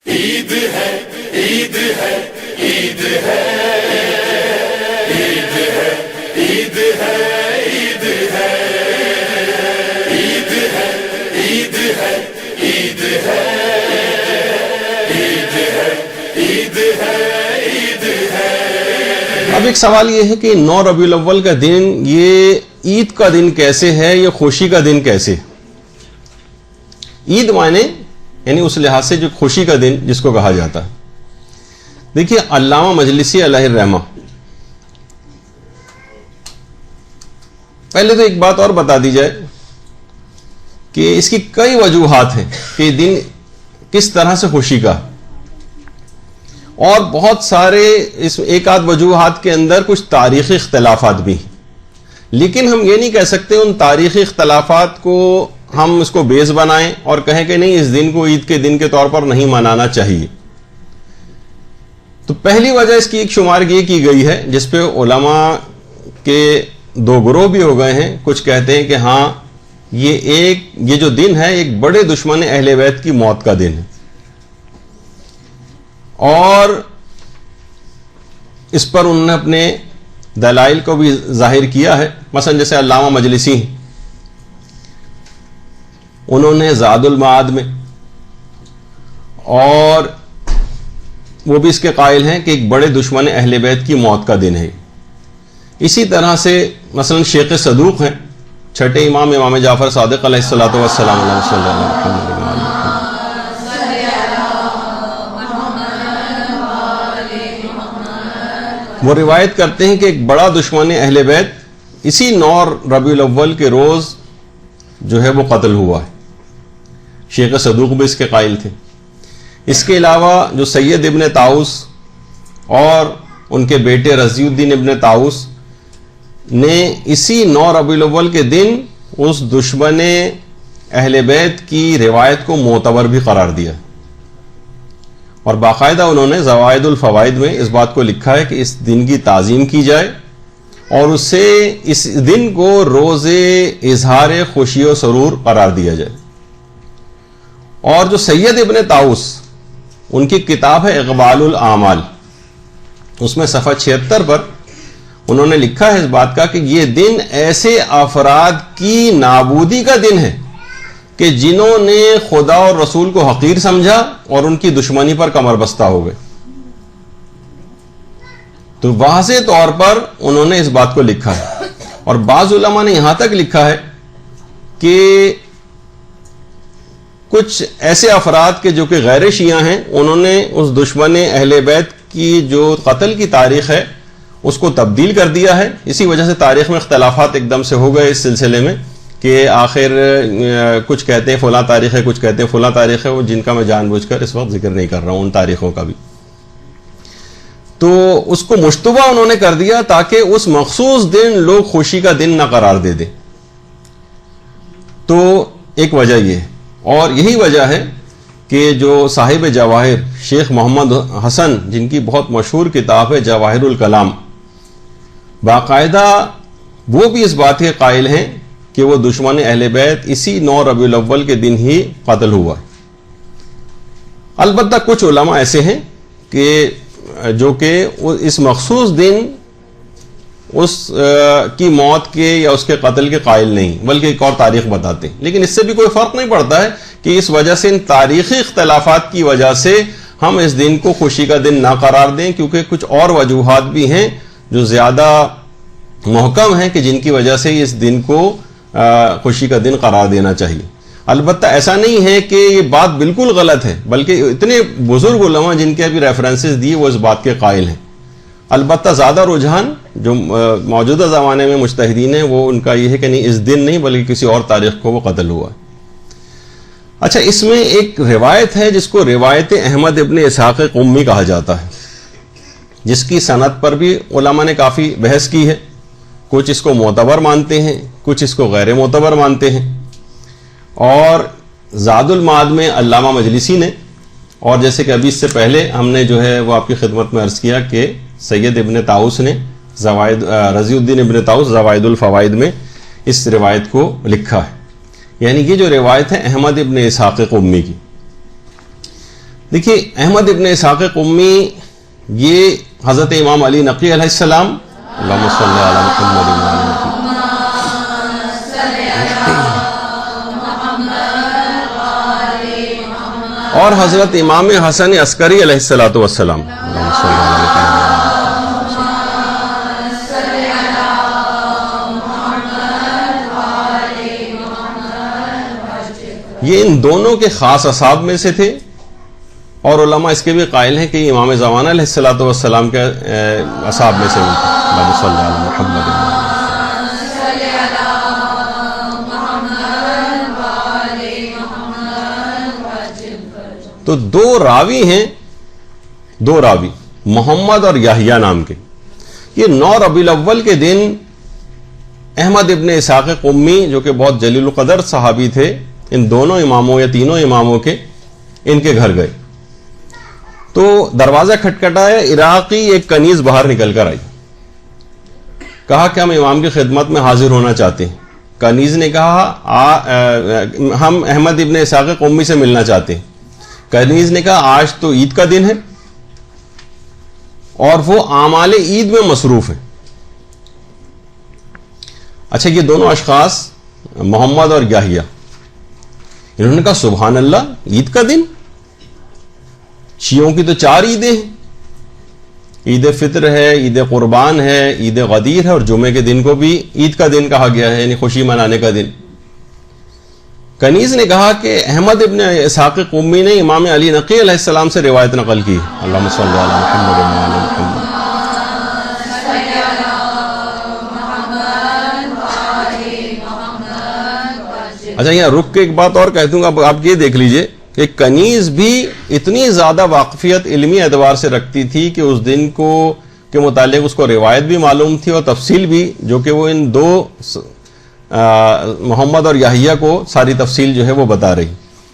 عید ہے عید ہے عید ہے عید ہے عید ہے عید ہے عید ہے عید ہے عید ہے عید ہے عید ہے عید ہے۔ اب ایک سوال یہ ہے کہ 9 ربیع الاول کا دن یہ عید کا دن کیسے ہے، یہ خوشی کا دن کیسے؟ عید معنی یعنی اس لحاظ سے جو خوشی کا دن جس کو کہا جاتا ہے۔ دیکھیے علامہ مجلسی علیہ الرحمہ، پہلے تو ایک بات اور بتا دی جائے کہ اس کی کئی وجوہات ہیں کہ یہ دن کس طرح سے خوشی کا، اور بہت سارے اس ایک آدھ وجوہات کے اندر کچھ تاریخی اختلافات بھی ہیں، لیکن ہم یہ نہیں کہہ سکتے ان تاریخی اختلافات کو ہم اس کو بیس بنائیں اور کہیں کہ نہیں اس دن کو عید کے دن کے طور پر نہیں منانا چاہیے۔ تو پہلی وجہ اس کی ایک شمار یہ کی گئی ہے جس پہ علماء کے 2 گروہ بھی ہو گئے ہیں۔ کچھ کہتے ہیں کہ ہاں یہ جو دن ہے ایک بڑے دشمن اہل بیت کی موت کا دن ہے، اور اس پر انہوں نے اپنے دلائل کو بھی ظاہر کیا ہے۔ مثلا جیسے علامہ مجلسی، انہوں نے زاد المعاد میں، اور وہ بھی اس کے قائل ہیں کہ ایک بڑے دشمن اہل بیت کی موت کا دن ہے۔ اسی طرح سے مثلا شیخ صدوق ہیں، چھٹے امام جعفر صادق علیہ الصلوۃ والسلام علیہ وسلم، وہ روایت کرتے ہیں کہ ایک بڑا دشمن اہل بیت اسی 9 ربیع الاول کے روز جو ہے وہ قتل ہوا ہے۔ شیخ صدوق بھی اس کے قائل تھے۔ اس کے علاوہ جو سید ابن طاؤس اور ان کے بیٹے رضی الدین ابن طاؤس نے اسی 9 ربیع الاول کے دن اس دشمن اہل بیت کی روایت کو معتبر بھی قرار دیا، اور باقاعدہ انہوں نے زوائد الفوائد میں اس بات کو لکھا ہے کہ اس دن کی تعظیم کی جائے اور اسے اس دن کو روز اظہار خوشی و سرور قرار دیا جائے۔ اور جو سید ابن طاؤس، ان کی کتاب ہے اقبال الاعمال، اس میں صفحہ 76 پر انہوں نے لکھا ہے اس بات کا کہ یہ دن ایسے افراد کی نابودی کا دن ہے کہ جنہوں نے خدا اور رسول کو حقیر سمجھا اور ان کی دشمنی پر کمر بستہ ہو گئے۔ تو واضح طور پر انہوں نے اس بات کو لکھا ہے، اور بعض علماء نے یہاں تک لکھا ہے کہ کچھ ایسے افراد کے جو کہ غیر شیعہ ہیں، انہوں نے اس دشمن اہل بیت کی جو قتل کی تاریخ ہے اس کو تبدیل کر دیا ہے۔ اسی وجہ سے تاریخ میں اختلافات ایک دم سے ہو گئے اس سلسلے میں کہ آخر کچھ کہتے ہیں فلاں تاریخ ہے، کچھ کہتے ہیں فلاں تاریخ ہے، وہ جن کا میں جان بوجھ کر اس وقت ذکر نہیں کر رہا ہوں ان تاریخوں کا بھی۔ تو اس کو مشتبہ انہوں نے کر دیا تاکہ اس مخصوص دن لوگ خوشی کا دن نہ قرار دے دیں۔ تو ایک وجہ یہ ہے، اور یہی وجہ ہے کہ جو صاحب جواہر شیخ محمد حسن، جن کی بہت مشہور کتاب ہے جواہر الکلام، باقاعدہ وہ بھی اس بات کے قائل ہیں کہ وہ دشمن اہل بیت اسی 9 ربیع الاول کے دن ہی قتل ہوا ہے۔ البتہ کچھ علماء ایسے ہیں کہ جو کہ اس مخصوص دن اس کی موت کے یا اس کے قتل کے قائل نہیں، بلکہ ایک اور تاریخ بتاتے ہیں۔ لیکن اس سے بھی کوئی فرق نہیں پڑتا ہے کہ اس وجہ سے، ان تاریخی اختلافات کی وجہ سے ہم اس دن کو خوشی کا دن نہ قرار دیں، کیونکہ کچھ اور وجوہات بھی ہیں جو زیادہ محکم ہیں کہ جن کی وجہ سے اس دن کو خوشی کا دن قرار دینا چاہیے۔ البتہ ایسا نہیں ہے کہ یہ بات بالکل غلط ہے، بلکہ اتنے بزرگ علماء جن کے ابھی ریفرنسز دیے وہ اس بات کے قائل ہیں۔ البتہ زیادہ رجحان جو موجودہ زمانے میں مجتہدین ہیں وہ ان کا یہ ہے کہ نہیں، اس دن نہیں بلکہ کسی اور تاریخ کو وہ قتل ہوا ہے۔ اچھا، اس میں ایک روایت ہے جس کو روایت احمد ابن اسحاق قمی کہا جاتا ہے، جس کی سند پر بھی علماء نے کافی بحث کی ہے۔ کچھ اس کو معتبر مانتے ہیں، کچھ اس کو غیر معتبر مانتے ہیں۔ اور زاد المعاد میں علامہ مجلسی نے، اور جیسے کہ ابھی اس سے پہلے ہم نے جو ہے وہ آپ کی خدمت میں عرض کیا کہ سید ابن طاؤس نے رضی الدین ابن طاؤس زوائد الفوائد میں اس روایت کو لکھا ہے، یعنی یہ جو روایت ہے احمد ابن اسحاق قمی کی۔ دیکھیے احمد ابن اسحاق قمی یہ حضرت امام علی نقی علیہ السلام اللہم صلی علی محمد اور حضرت امام حسن عسکری علیہ الصلوۃ والسلام اللہم صلی علی محمد۔ یہ ان دونوں کے خاص اصحاب میں سے تھے، اور علماء اس کے بھی قائل ہیں کہ یہ امام زمانہ علیہ الصلوۃ والسلام کے اصحاب میں سے تھے۔ اللہم صلی علی محمد۔ تو دو راوی ہیں، دو راوی محمد اور یحییٰ نام کے، یہ 9 ربیع الاول کے دن احمد ابن اسحاق قمی جو کہ بہت جلیل القدر صحابی تھے، ان دونوں اماموں یا تینوں اماموں کے ان کے گھر گئے تو دروازہ کھٹکھٹایا، عراقی ایک کنیز باہر نکل کر آئی، کہا کہ ہم امام کی خدمت میں حاضر ہونا چاہتے ہیں۔ کنیز نے کہا ہم احمد ابن اسحاق قمی سے ملنا چاہتے ہیں۔ کنیز نے کہا آج تو عید کا دن ہے اور وہ اعمال عید میں مصروف ہیں۔ اچھا، یہ دونوں اشخاص محمد اور یحییٰ، انہوں نے کہا سبحان اللہ، عید کا دن؟ شیعوں کی تو 4 عیدیں ہیں، عید فطر ہے، عید قربان ہے، عید غدیر ہے، اور جمعے کے دن کو بھی عید کا دن کہا گیا ہے، یعنی خوشی منانے کا دن۔ کنیز نے کہا کہ احمد ابن اسحاق قمی نے امام علی نقی علیہ السلام سے روایت نقل کی، اللہم صلی علی محمد وعلی محمد۔ اچھا، یہاں رک کے ایک بات اور کہہ دوں گا، آپ یہ دیکھ لیجئے کہ کنیز بھی اتنی زیادہ واقفیت علمی اعتبار سے رکھتی تھی کہ اس دن کو کے متعلق اس کو روایت بھی معلوم تھی اور تفصیل بھی، جو کہ وہ ان دو محمد اور یحییٰ کو ساری تفصیل جو ہے وہ بتا رہی۔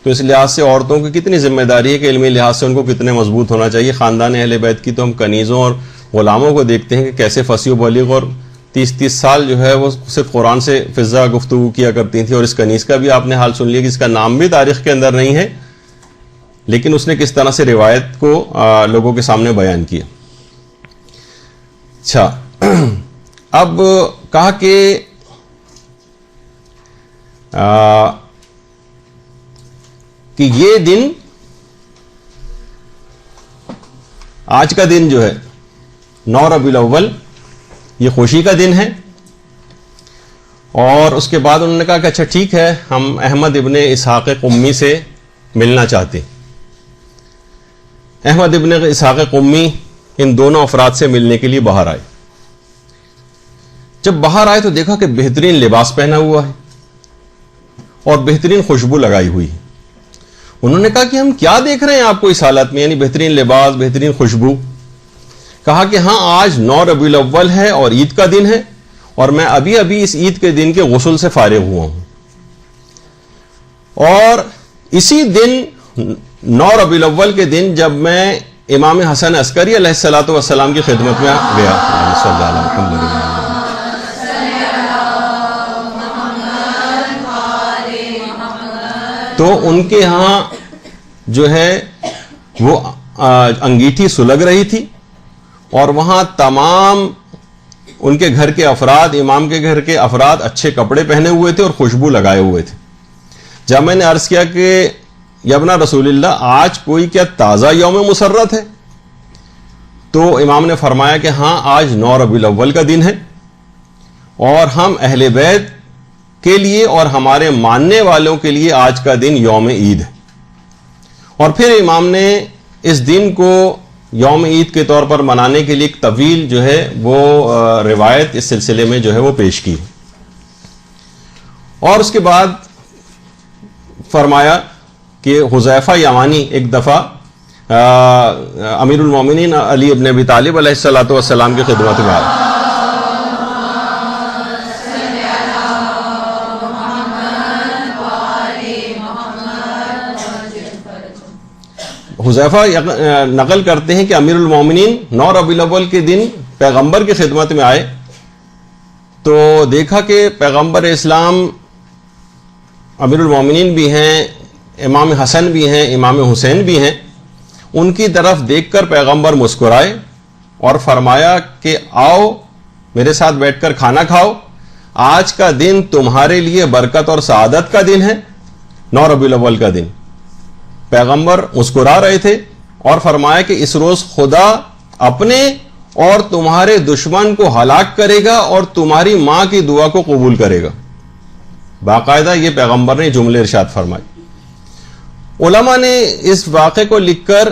تو اس لحاظ سے عورتوں کی کتنی ذمہ داری ہے کہ علمی لحاظ سے ان کو کتنے مضبوط ہونا چاہیے۔ خاندان اہل بیت کی تو ہم کنیزوں اور غلاموں کو دیکھتے ہیں کہ کیسے فصیح و بلیغ، اور 30 سال جو ہے وہ صرف قرآن سے فضا گفتگو کیا کرتی تھیں، اور اس کنیز کا بھی آپ نے حال سن لیا کہ اس کا نام بھی تاریخ کے اندر نہیں ہے، لیکن اس نے کس طرح سے روایت کو لوگوں کے سامنے بیان کیا۔ اچھا، اب کہا کہ یہ دن، آج کا دن جو ہے 9 ربیع الاول، یہ خوشی کا دن ہے۔ اور اس کے بعد انہوں نے کہا کہ اچھا ٹھیک ہے، ہم احمد ابن اسحاق قمی سے ملنا چاہتے ہیں۔ احمد ابن اسحاق قمی ان دونوں افراد سے ملنے کے لیے باہر آئے۔ جب باہر آئے تو دیکھا کہ بہترین لباس پہنا ہوا ہے اور بہترین خوشبو لگائی ہوئی ہے۔ انہوں نے کہا کہ ہم کیا دیکھ رہے ہیں آپ کو اس حالت میں، یعنی بہترین لباس، بہترین خوشبو؟ کہا کہ ہاں، آج 9 ربیع الاول ہے اور عید کا دن ہے، اور میں ابھی ابھی اس عید کے دن کے غسل سے فارغ ہوا ہوں، اور اسی دن 9 ربیع الاول کے دن جب میں امام حسن عسکری علیہ الصلوۃ والسلام کی خدمت میں گیا، صلی اللہ علیہ وسلم، تو ان کے ہاں جو ہے وہ انگیٹھی سلگ رہی تھی، اور وہاں تمام ان کے گھر کے افراد، امام کے گھر کے افراد اچھے کپڑے پہنے ہوئے تھے اور خوشبو لگائے ہوئے تھے۔ جب میں نے عرض کیا کہ یابنا رسول اللہ، آج کوئی کیا تازہ یوم مسرت ہے؟ تو امام نے فرمایا کہ ہاں، آج 9 ربیع الاول کا دن ہے، اور ہم اہل بیت کے لیے اور ہمارے ماننے والوں کے لیے آج کا دن یوم عید ہے۔ اور پھر امام نے اس دن کو یوم عید کے طور پر منانے کے لیے ایک طویل جو ہے وہ روایت اس سلسلے میں جو ہے وہ پیش کی، اور اس کے بعد فرمایا کہ حذیفہ یمانی ایک دفعہ امیر المومنین علی ابن ابی طالب علیہ الصلوۃ والسلام کی خدمت میں آئے۔ حذیفہ نقل کرتے ہیں کہ امیر المومنین 9 ربیع الاول کے دن پیغمبر کی خدمت میں آئے تو دیکھا کہ پیغمبر اسلام امیر المومنین بھی ہیں، امام حسن بھی ہیں، امام حسین بھی ہیں، ان کی طرف دیکھ کر پیغمبر مسکرائے اور فرمایا کہ آؤ میرے ساتھ بیٹھ کر کھانا کھاؤ، آج کا دن تمہارے لیے برکت اور سعادت کا دن ہے، 9 ربیع الاول کا دن۔ پیغمبر مسکرا رہے تھے اور فرمایا کہ اس روز خدا اپنے اور تمہارے دشمن کو ہلاک کرے گا اور تمہاری ماں کی دعا کو قبول کرے گا۔ باقاعدہ یہ پیغمبر نے جملے ارشاد فرمائے۔ علماء نے اس واقعے کو لکھ کر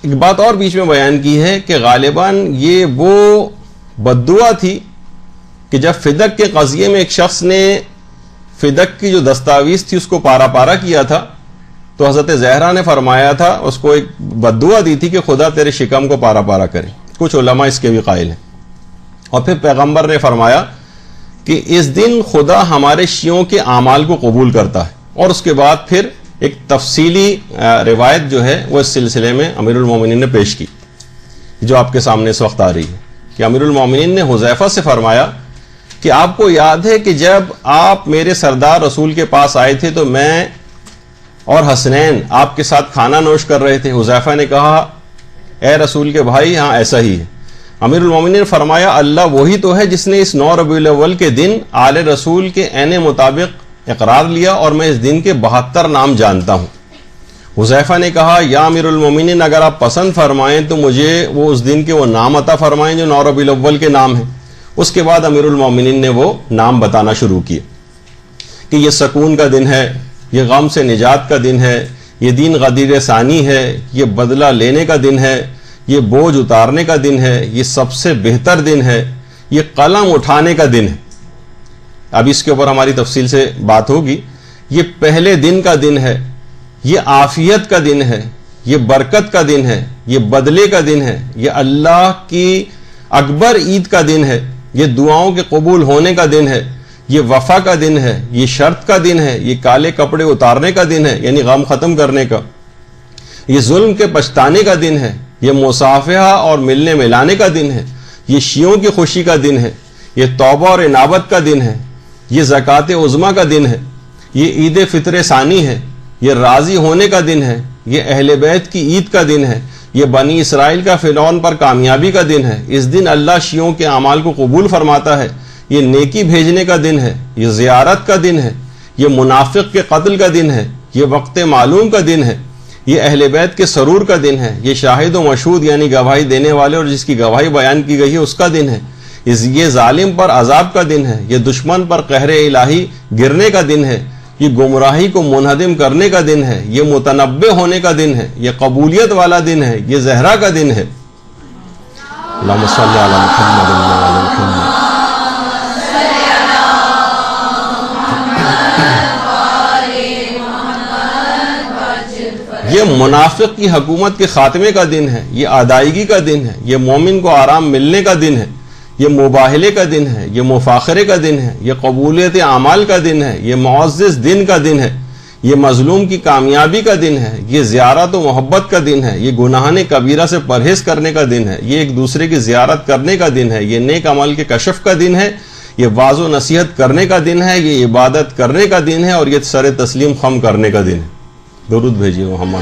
ایک بات اور بیچ میں بیان کی ہے کہ غالباً یہ وہ بددعا تھی کہ جب فدق کے قضیے میں ایک شخص نے فدق کی جو دستاویز تھی اس کو پارا پارا کیا تھا، تو حضرت زہرا نے فرمایا تھا، اس کو ایک بددعا دی تھی کہ خدا تیرے شکم کو پارا پارا کرے۔ کچھ علماء اس کے بھی قائل ہیں۔ اور پھر پیغمبر نے فرمایا کہ اس دن خدا ہمارے شیعوں کے اعمال کو قبول کرتا ہے، اور اس کے بعد پھر ایک تفصیلی روایت جو ہے وہ اس سلسلے میں امیر المومنین نے پیش کی، جو آپ کے سامنے اس وقت آ رہی ہے، کہ امیر المومنین نے حذیفہ سے فرمایا کہ آپ کو یاد ہے کہ جب آپ میرے سردار رسول کے پاس آئے تھے تو میں اور حسنین آپ کے ساتھ کھانا نوش کر رہے تھے۔ حذیفہ نے کہا اے رسول کے بھائی، ہاں ایسا ہی ہے۔ امیر المومنین نے فرمایا اللہ وہی تو ہے جس نے اس 9 ربیع الاول کے دن آل رسول کے عین مطابق اقرار لیا، اور میں اس دن کے 72 نام جانتا ہوں۔ حذیفہ نے کہا یا امیر المومنین، اگر آپ پسند فرمائیں تو مجھے وہ اس دن کے وہ نام عطا فرمائیں جو 9 ربیع الاول کے نام ہیں۔ اس کے بعد امیر المومنین نے وہ نام بتانا شروع کیے کہ یہ سکون کا دن ہے، یہ غم سے نجات کا دن ہے، یہ دین غدیر ثانی ہے، یہ بدلہ لینے کا دن ہے، یہ بوجھ اتارنے کا دن ہے، یہ سب سے بہتر دن ہے، یہ قلم اٹھانے کا دن ہے۔ اب اس کے اوپر ہماری تفصیل سے بات ہوگی۔ یہ پہلے دن کا دن ہے، یہ عافیت کا دن ہے، یہ برکت کا دن ہے، یہ بدلے کا دن ہے، یہ اللہ کی اکبر عید کا دن ہے، یہ دعاؤں کے قبول ہونے کا دن ہے، یہ وفا کا دن ہے، یہ شرط کا دن ہے، یہ کالے کپڑے اتارنے کا دن ہے یعنی غم ختم کرنے کا، یہ ظلم کے پچھتانے کا دن ہے، یہ مصافحہ اور ملنے ملانے کا دن ہے، یہ شیعوں کی خوشی کا دن ہے، یہ توبہ اور انابت کا دن ہے، یہ زکوٰۃ عظمیٰ کا دن ہے، یہ عید فطر ثانی ہے، یہ راضی ہونے کا دن ہے، یہ اہل بیت کی عید کا دن ہے، یہ بنی اسرائیل کا فرعون پر کامیابی کا دن ہے۔ اس دن اللہ شیعوں کے اعمال کو قبول فرماتا ہے، یہ نیکی بھیجنے کا دن ہے، یہ زیارت کا دن ہے، یہ منافق کے قتل کا دن ہے، یہ وقت معلوم کا دن ہے، یہ اہل بیت کے سرور کا دن ہے، یہ شاہد و مشہود یعنی گواہی دینے والے اور جس کی گواہی بیان کی گئی ہے اس کا دن ہے، یہ ظالم پر عذاب کا دن ہے، یہ دشمن پر قہر الہی گرنے کا دن ہے، یہ گمراہی کو منہدم کرنے کا دن ہے، یہ متنبع ہونے کا دن ہے، یہ قبولیت والا دن ہے، یہ زہرا کا دن ہے۔ اللہم صلی علی محمد وعلی محمد۔ یہ منافق کی حکومت کے خاتمے کا دن ہے، یہ ادائیگی کا دن ہے، یہ مومن کو آرام ملنے کا دن ہے، یہ مباہلے کا دن ہے، یہ مفاخرے کا دن ہے، یہ قبولیت اعمال کا دن ہے، یہ معزز دن کا دن ہے، یہ مظلوم کی کامیابی کا دن ہے، یہ زیارت و محبت کا دن ہے، یہ گناہان کبیرہ سے پرہیز کرنے کا دن ہے، یہ ایک دوسرے کی زیارت کرنے کا دن ہے، یہ نیک عمل کے کشف کا دن ہے، یہ واعظ و نصیحت کرنے کا دن ہے، یہ عبادت کرنے کا دن ہے، اور یہ سر تسلیم خم کرنے کا دن ہے۔ درود بھیجیے محمد۔